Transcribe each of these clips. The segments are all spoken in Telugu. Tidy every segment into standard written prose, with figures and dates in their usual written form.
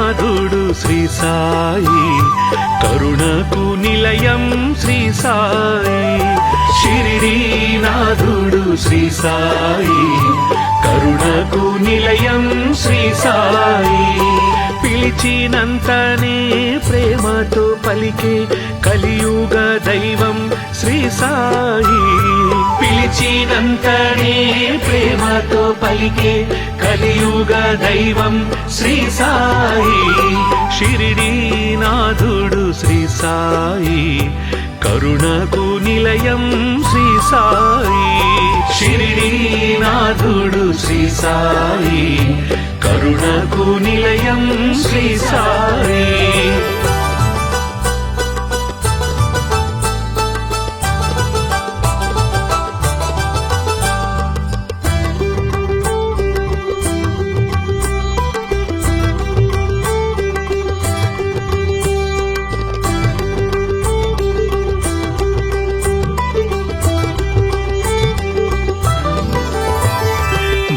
నాథుడు శ్రీ సాయి కరుణకు నిలయం శ్రీ సాయి షిరిడి నాథుడు శ్రీ సాయి కరుణకు నిలయం శ్రీ సాయి పిలిచినంతనే ప్రేమతో పలికే కలియుగ దైవం శ్రీ సాయి పిలిచినంతనే ప్రేమతో పలికే కలియుగ దైవం శ్రీ సాయి షిరిడి నాథుడు శ్రీ సాయి కరుణకు నిలయం శ్రీ సాయి షిరిడి నాథుడు శ్రీ సాయి కరుణకు నిలయం శ్రీ సాయి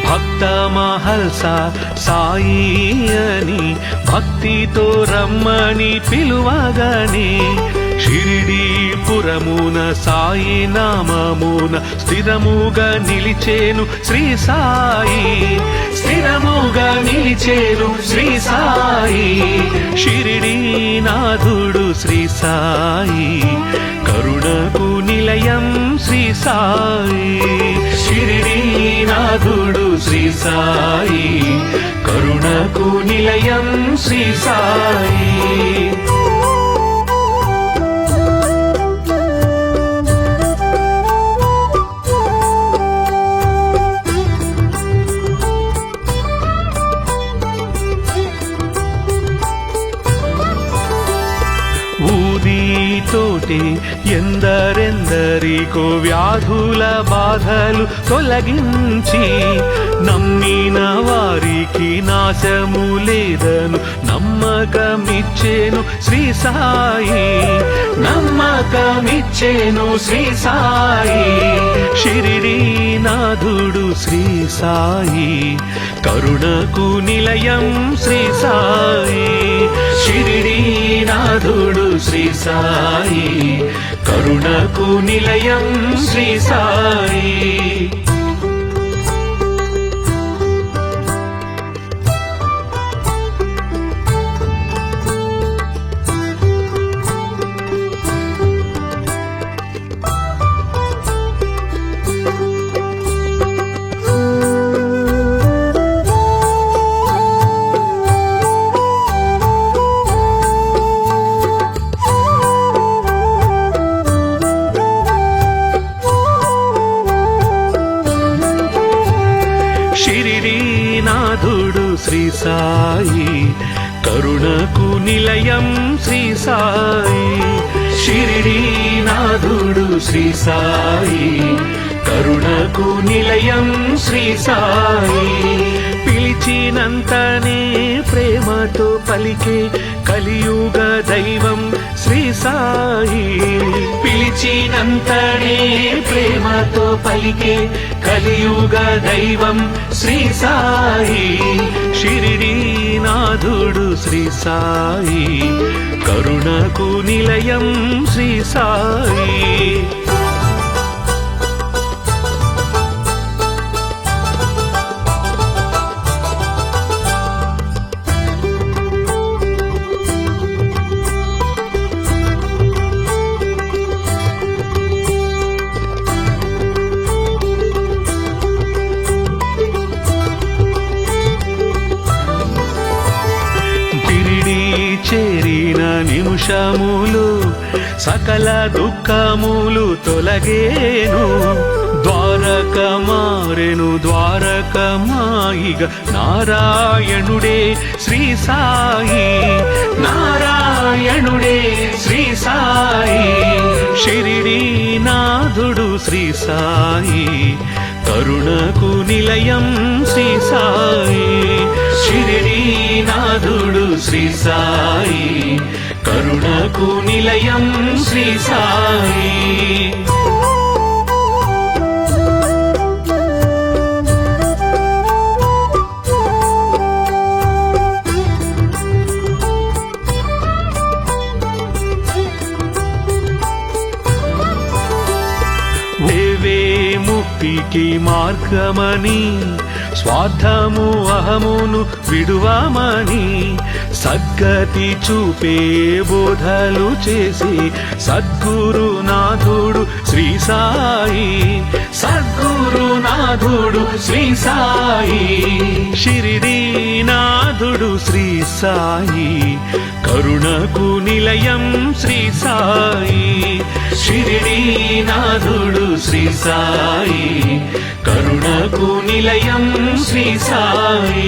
భక్త మహల్సా సాయి అని భక్తితో రమ్మని పిలువగానే షిరిడి పురమున సాయి నామమున స్థిరముగా నిలిచేను శ్రీ సాయి స్థిరముగా నిలిచేను శ్రీ సాయి షిరిడి నాథుడు శ్రీ సాయి కరుణకు నిలయం శ్రీ సాయి షిరిడి నాథుడు శ్రీ సాయి కరుణకు నిలయం శ్రీ సాయి తోటి ఎందరెందరికో వ్యాధుల బాధలు తొలగించి నమ్మిన వారికి నాశము లేదను నమ్మకమిచ్చేను శ్రీ సాయి నమ్మకమిచ్చేను శ్రీ సాయి షిరిడి నాథుడు శ్రీ సాయి కరుణకు నిలయం శ్రీ సాయి షిరిడి నాథుడు శ్రీ సాయి కరుణకు నిలయం శ్రీ సాయి షిరిడి నాథుడు శ్రీ సాయి కరుణకు నిలయం శ్రీ సాయి షిరిడి నాథుడు శ్రీ సాయి కరుణకు నిలయం శ్రీ సాయి పిలిచినంతనే ప్రేమతో పలికే కలియుగ దైవం శ్రీ సాయి పిలిచినంతనే ప్రేమతో పలికే కలియుగ దైవం శ్రీ సాయి షిరిడి నాథుడు శ్రీ సాయి కరుణకు నిలయం శ్రీ సాయి చేరిన నిమిషములు సకల దుఃఖములు తొలగేను ద్వారక మారెను ద్వారకమాయిగ నారాయణుడే శ్రీ సాయి నారాయణుడే శ్రీ సాయి షిరిడి నాథుడు శ్రీ సాయి కరుణకు నిలయం శ్రీ సాయి షిరిడి నాథుడు శ్రీ సాయి కరుణకు నిలయం శ్రీ సాయి ముక్తికి మార్గమని స్వార్థము అహమును విడువమని సద్గతి చూపే బోధలు చేసి సద్గురునాథుడు శ్రీ సాయి, సద్గురునాథుడు శ్రీ సాయి, షిరిడీనాథుడు శ్రీ సాయి, కరుణకు నిలయం శ్రీ సాయి, షిరిడీనాథుడు శ్రీ సాయి, కరుణకు నిలయం శ్రీ సాయి.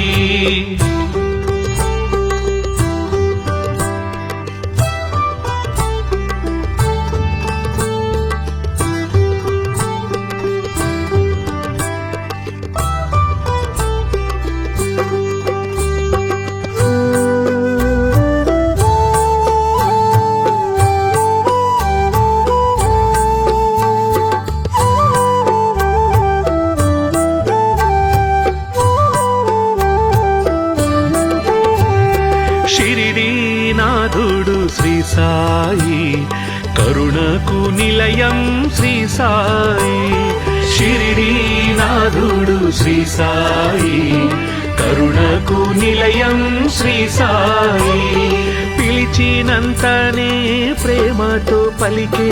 షిరిడీనాథుడు శ్రీ సాయి, కరుణకు నిలయం శ్రీ సాయి, షిరిడీనాథుడు శ్రీ సాయి, కరుణకు నిలయం శ్రీ సాయి. పిలిచినంతనే ప్రేమతో పలికే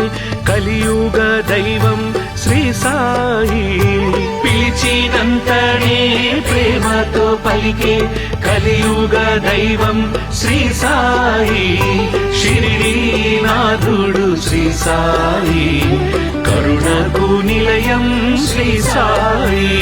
కలియుగ దైవం శ్రీ సాయి, పిలిచినంతనే ప్రేమతో పలికే కలియుగ దైవం శ్రీ సాయి, షిరిడీనాథుడు శ్రీ సాయి, కరుణకు నిలయం శ్రీ సాయి.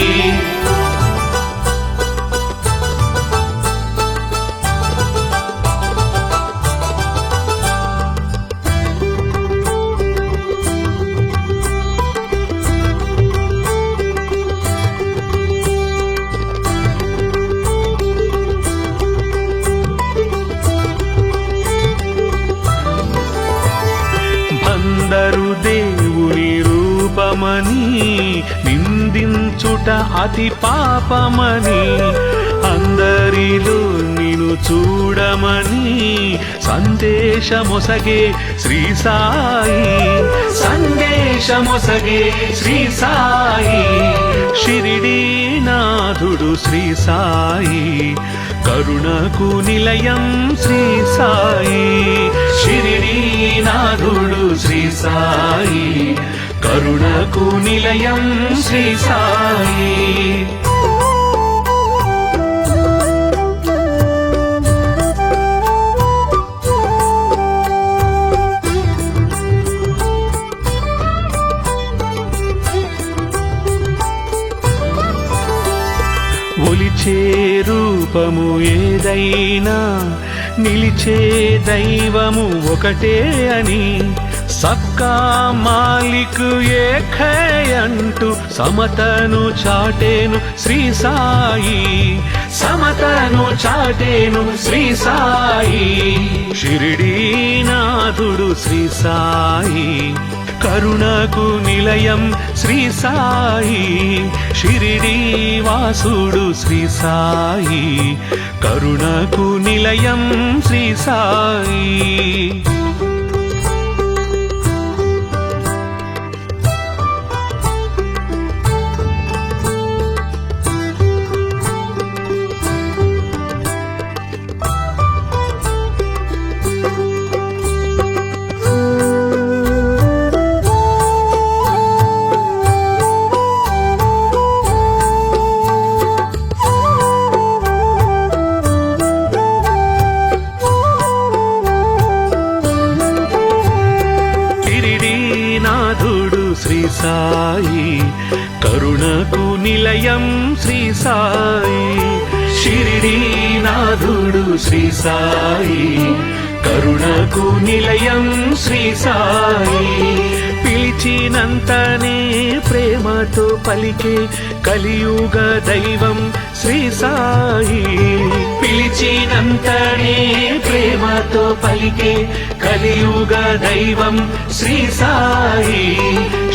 అందరు దేవుని రూపమని నిందించుట అతి పాపమని, అందరిలో నిన్ను చూడమని సందేశమొసగే శ్రీ సాయి, సందేశమొసగే శ్రీ సాయి, షిరిడీనాథుడు శ్రీ సాయి, కరుణకు నిలయం శ్రీ సాయి, షిరిడీనాథుడు శ్రీ సాయి, కరుణకు నిలయం శ్రీ సాయి. ఒలిచే రూపము ఏదైనా నిలిచే దైవము ఒకటే అని, సబ్కా మాలిక్ ఏక్ హై అంటూ సమతను చాటేను శ్రీ సాయి, సమతను చాటేను శ్రీ సాయి, షిరిడీనాథుడు శ్రీ సాయి, కరుణకు నిలయం శ్రీ సాయి, షిరిడీ వాసుడు శ్రీ సాయి, కరుణకు నిలయం శ్రీ సాయి. శ్రీ సాయి, కరుణకు నిలయం శ్రీ సాయి, షిరిడీనాథుడు శ్రీ సాయి, కరుణకు నిలయం శ్రీ సాయి. పిలిచినంతనే ప్రేమతో పలికే కలియుగ దైవం శ్రీ సాయి, పిలిచినంతనే ప్రేమతో పలికే కలియుగ దైవం శ్రీ సాయి,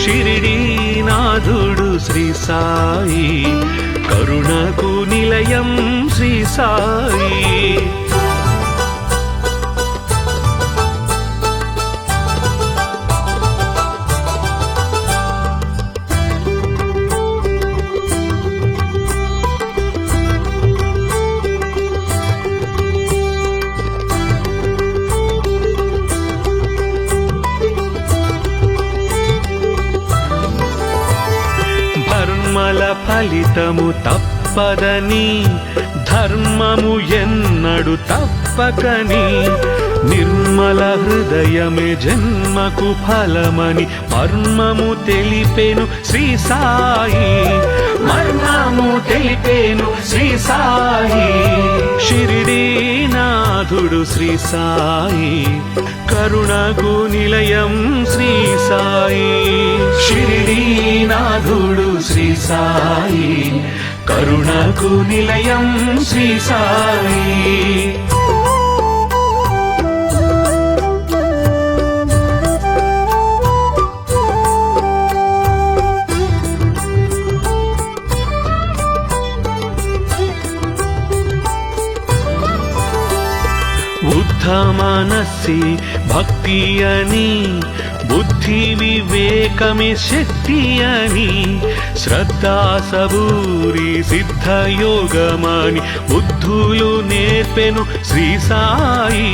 షిరిడీనాథుడు శ్రీ సాయి, కరుణకు నిలయం శ్రీ సాయి. ఫలితము తప్పదని, ధర్మము ఎన్నడు తప్పకని, నిర్మల హృదయమే జన్మకు ఫలమని మర్మము తెలిపేను శ్రీ సాయి, మర్మము తెలిపేను శ్రీ సాయి. షిరిడీ నాథుడు శ్రీ సాయి, కరుణకు నిలయం శ్రీ సాయి. షిరిడీ నాథుడు శ్రీ సాయి, కరుణకు నిలయం శ్రీ సాయి. ఉద్ధమనస్సి భక్తి అని, బుద్ధి వివేకమే శక్తి అని, శ్రద్ధా సబూరి సిద్ధయోగమని బుద్ధులు నేర్పెను శ్రీ సాయి,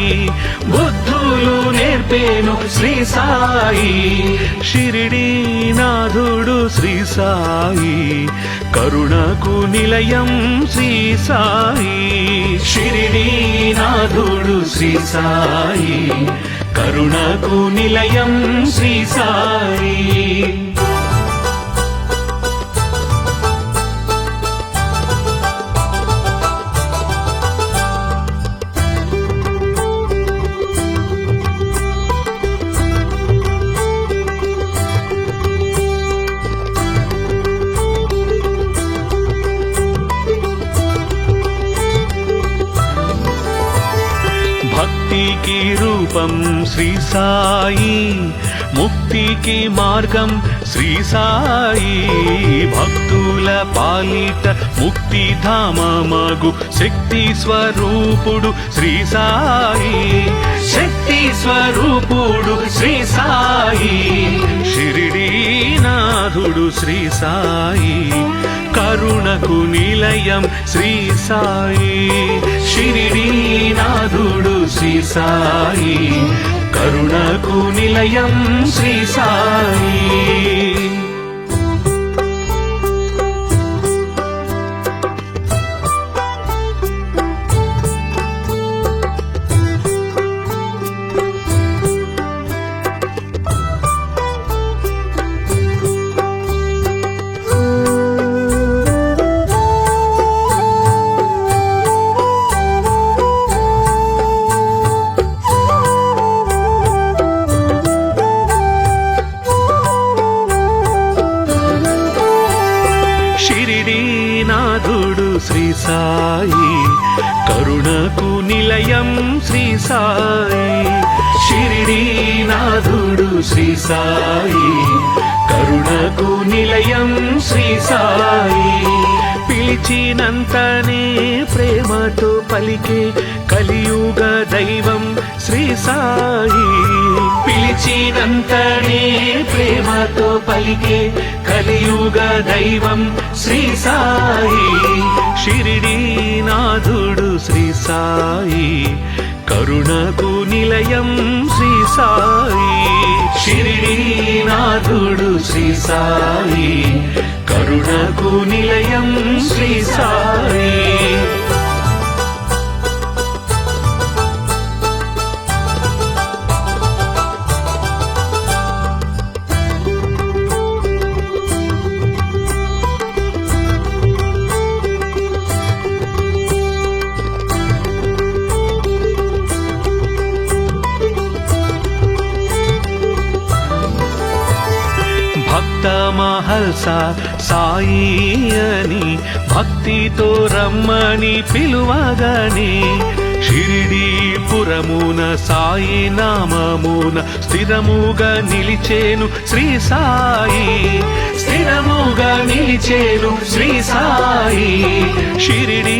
బుద్ధులు నేర్పెను శ్రీ సాయి. షిరిడీ నాథుడు శ్రీ సాయి, కరుణకు నిలయం శ్రీ సాయి. షిరిడీ నాథుడు శ్రీ సాయి, కరుణకు నిలయం శ్రీ సాయి. భక్తికి రూపం శ్రీ సాయి, ముక్తికి మార్గం శ్రీ సాయి. భక్తుల పాలిట ముక్తి ధామమగు శక్తి స్వరూపుడు శ్రీ సాయి, శక్తి స్వరూపుడు శ్రీ సాయి. షిరిడీ నాథుడు శ్రీ సాయి, కరుణకు నిలయం శ్రీ సాయి. షిరిడీ నాథుడు శ్రీ సాయి, కరుణకు నిలయం శ్రీ సాయి. షిరిడీ నాథుడు శ్రీ సాయి, కరుణకు నిలయం శ్రీ సాయి. షిరిడీ నాథుడు శ్రీ సాయి, కరుణకు నిలయం శ్రీ సాయి. పిలిచినంతనే ప్రేమతో పలికే కలియుగ దైవం శ్రీ సాయి, పిలిచినంతనే ప్రేమతో పలికే కలియుగ దైవం శ్రీ సాయి. షిరిడీ నాథుడు శ్రీ సాయి, కరుణకు నిలయం శ్రీ సాయి. షిరిడీ నాథుడు శ్రీ సాయి, కరుణకు నిలయం శ్రీ సాయి. మహల్సా సాయి అని భక్తితో రమ్మని పిలువగానే, షిరిడీపురమున సాయి నామమున స్థిరముగా నిలిచేను శ్రీ సాయి, స్థిరముగా నిలిచేను శ్రీ సాయి. షిరిడీ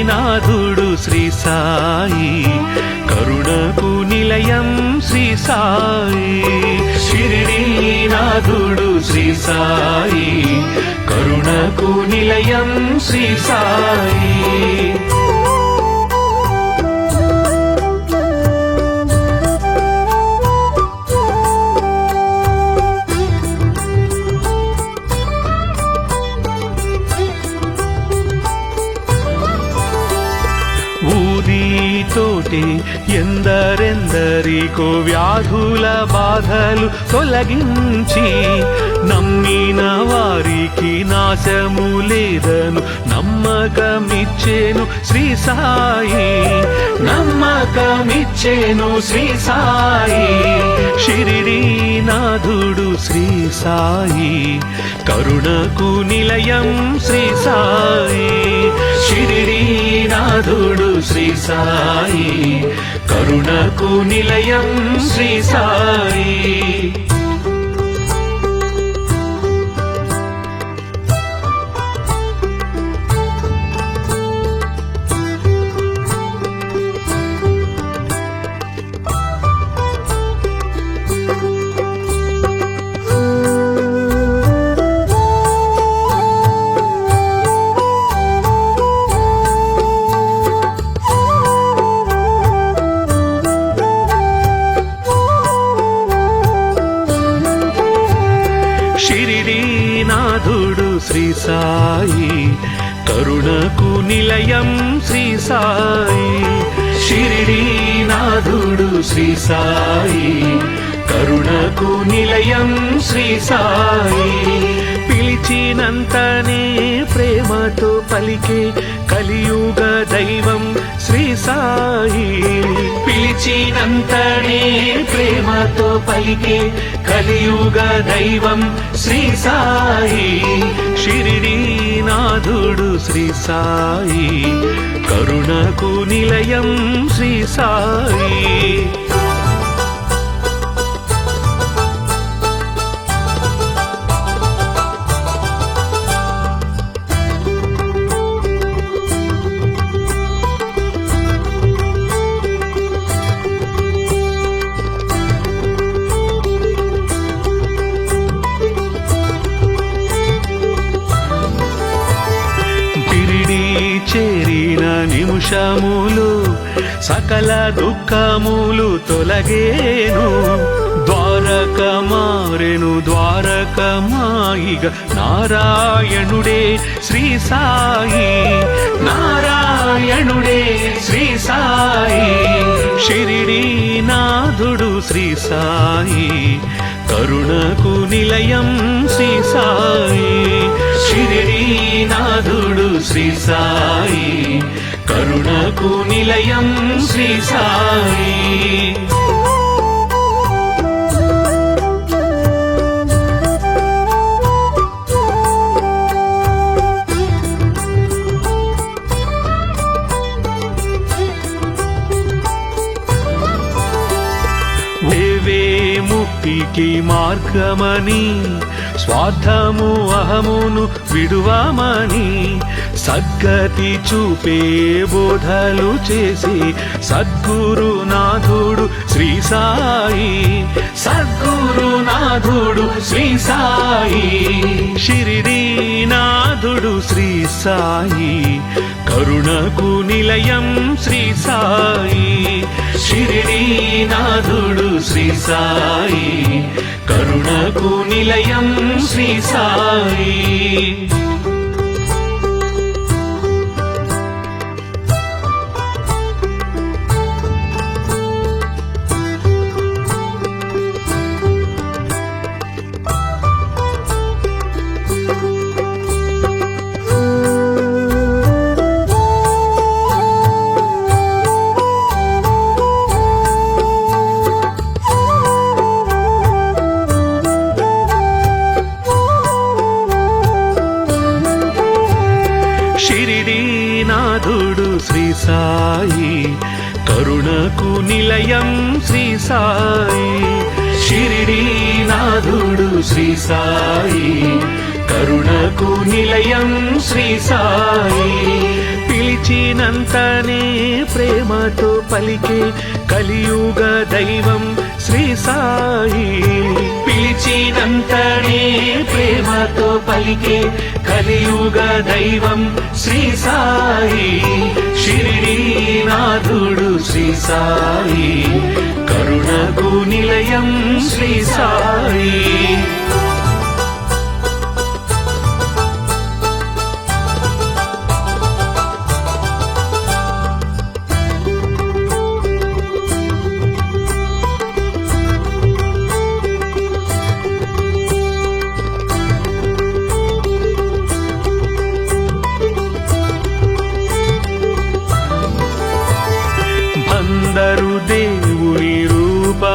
నాథుడు శ్రీ సాయి, కరుణకు నిలయం శ్రీ సాయి. షిరిడీ నాథుడు శ్రీ సాయి, కరుణకు నిలయం శ్రీ సాయి. తోటి ఎందరెందరికో వ్యాధుల బాధలు తొలగించి నమ్మిన వారికి నాశము లేదను నమ్మకమిచ్చేను శ్రీ సాయి, నమ్మకమిచ్చేను శ్రీ సాయి. షిరిడీ నాథుడు శ్రీ సాయి, కరుణకు నిలయం శ్రీ సాయి. షిరిడీ నాథుడు శ్రీ సాయి, కరుణకు నిలయం శ్రీ సాయి. షిరిడీ నాథుడు శ్రీ సాయి, కరుణకు నిలయం శ్రీ సాయి. షిరిడీ నాథుడు శ్రీ సాయి, కరుణకు నిలయం శ్రీ సాయి. పిలిచినంతనే ప్రేమతో పలికే కలియుగ దైవం శ్రీ సాయి. పిలిచినంతనే ప్రేమతో పలికే కలియుగ దైవం శ్రీ సాయి. షిరిడీ నాథుడు శ్రీ సాయి, కరుణకు నిలయం శ్రీ సాయి. చేరిన నిమిషములు సకల దుఃఖములు తొలగేను. ద్వారక మారెను ద్వారక మాయిగ నారాయణుడే శ్రీ సాయి, నారాయణుడే శ్రీ సాయి. షిరిడీ నాథుడు శ్రీ సాయి, కరుణకు నిలయం శ్రీ సాయి. షిరిడీ నాథుడు శ్రీ సాయి, కరుణకు నిలయం శ్రీ సాయి. దేవే ముక్తికి మార్గమని స్వార్థము అహమును విడువమని సద్గతి చూపే బోధలు చేసి సద్గురునాథుడు శ్రీ సాయి, సద్గురునాథుడు శ్రీ సాయి. షిరిడీ నాథుడు శ్రీ సాయి, కరుణకు నిలయం శ్రీ సాయి. షిరిడీ నాథుడు శ్రీ సాయి, కరుణకు నిలయం శ్రీ సాయి. షిరిడీ నాథుడు శ్రీ సాయి, కరుణకు నిలయం శ్రీ సాయి. షిరిడీ నాథుడు శ్రీ సాయి, కరుణకు నిలయం శ్రీ సాయి. పిలిచినంతనే ప్రేమతో పలికే కలియుగ దైవం శ్రీ సాయి. పిలిచినంతనే ప్రేమతో పలికే కలియుగ దైవం శ్రీ సాయి. షిరిడీ నాథుడు శ్రీ సాయి, కరుణకు నిలయం శ్రీ సాయి.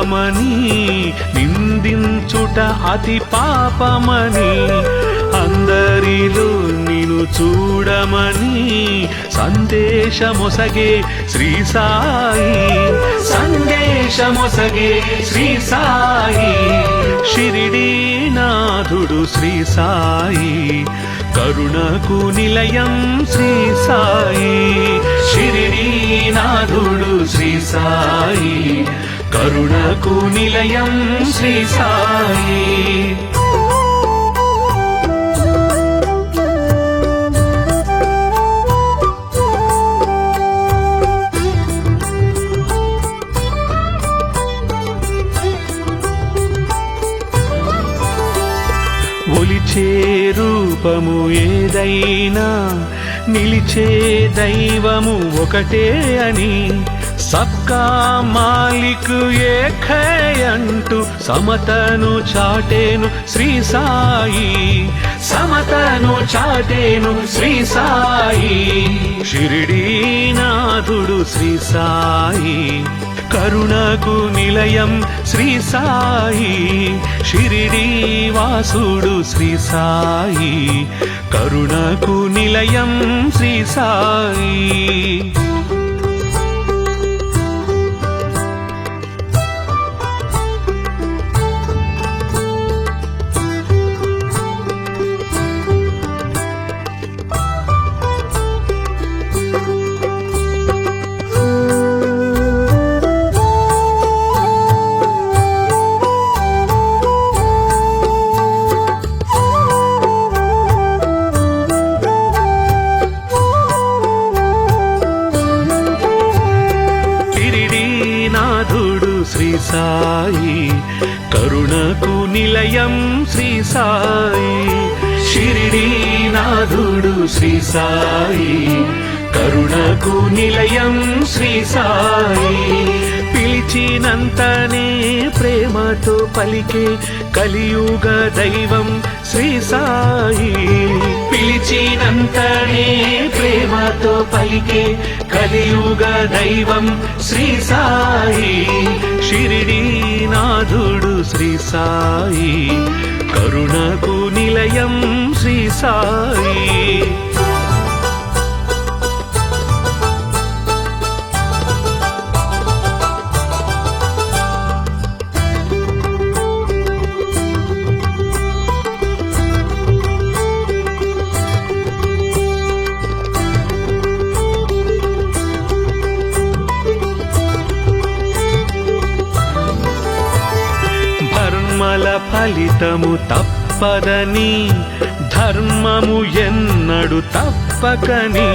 రూపమని నిందించుట అతి పాపమని అందరిలో నిన్ను చూడమని సందేశమొసగే శ్రీ సాయి సందేశమొసగే శ్రీ సాయి షిరిడీనాథుడు శ్రీ సాయి కరుణకు నిలయం శ్రీ సాయి షిరిడీనాథుడు శ్రీ సాయి కరుణకు నిలయం శ్రీ సాయి ఒలిచే రూపము ఏదైనా నిలిచే దైవము ఒకటే అని సబ్కా మాలిక్ ఏకై అంటూ సమతను చాటేను శ్రీ సాయి సమతను చాటేను శ్రీ సాయి షిరిడీనాథుడు శ్రీ సాయి కరుణకు నిలయం శ్రీ సాయి షిరిడీ వాసుడు శ్రీ సాయి కరుణకు నిలయం శ్రీ సాయి శ్రీ సాయి కరుణకు నిలయం శ్రీ సాయి షిరిడీనాథుడు శ్రీ సాయి కరుణకు నిలయం శ్రీ సాయి పిలిచినంతనే ప్రేమతో పలికే కలియుగ దైవం శ్రీ సాయి పిలిచినంతనే ప్రేమతో పలికే కలియుగ దైవం శ్రీ సాయి షిరిడీనాథుడు శ్రీ సాయి కరుణకు నిలయం శ్రీ సాయి ఫలితము తప్పదని ధర్మము ఎన్నడు తప్పకని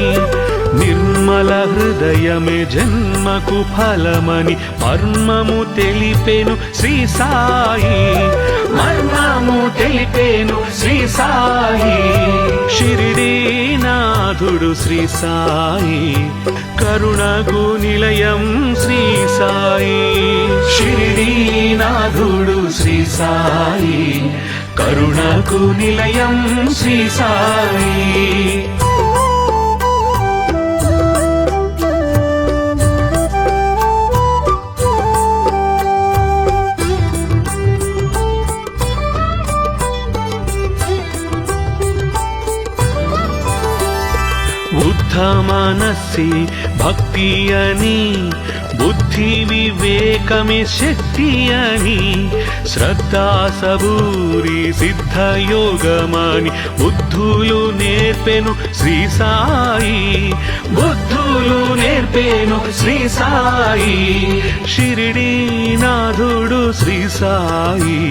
నిర్మల హృదయమే జన్మకు ఫలమని మర్మము తెలిపేను శ్రీ సాయి మర్మము తెలిపేను శ్రీ సాయి షిరిడీనాథుడు శ్రీ సాయి కరుణకు నిలయం శ్రీ సాయి షిరిడీనాథుడు శ్రీ సాయి కరుణకు నిలయం శ్రీ సాయి మనస్సి భక్తి అని బుద్ధి వివేకమే శక్తి అని శ్రద్ధా సబూరి సిద్ధయోగమని బుద్ధులు నేర్పెను శ్రీ సాయి బుద్ధులు నేర్పెను శ్రీ సాయి షిరిడీనాథుడు శ్రీ సాయి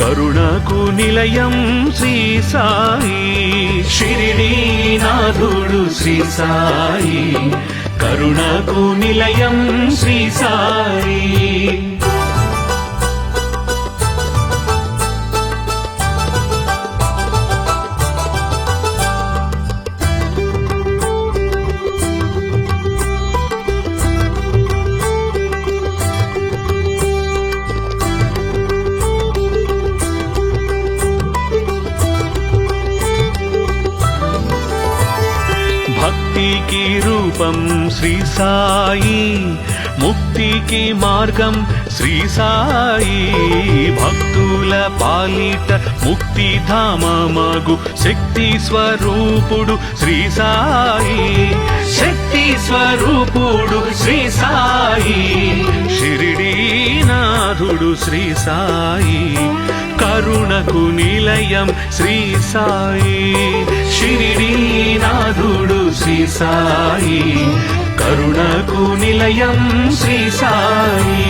కరుణకు నిలయం శ్రీ సాయి షిరిడీనాథుడు శ్రీ సాయి కరుణకు నిలయం శ్రీ సాయి భక్తికి రూపం శ్రీ సాయి ముక్తికి మార్గం శ్రీ సాయి భక్తుల పాలిట ముక్తి ధామమగు శక్తి స్వరూపుడు శ్రీ సాయి శక్తి స్వరూపుడు శ్రీ సాయి షిరిడీనాథుడు శ్రీ సాయి కరుణకు నిలయం శ్రీ సాయి షిరిడీనాథుడు శ్రీ సాయి కరుణకు నిలయం శ్రీ సాయి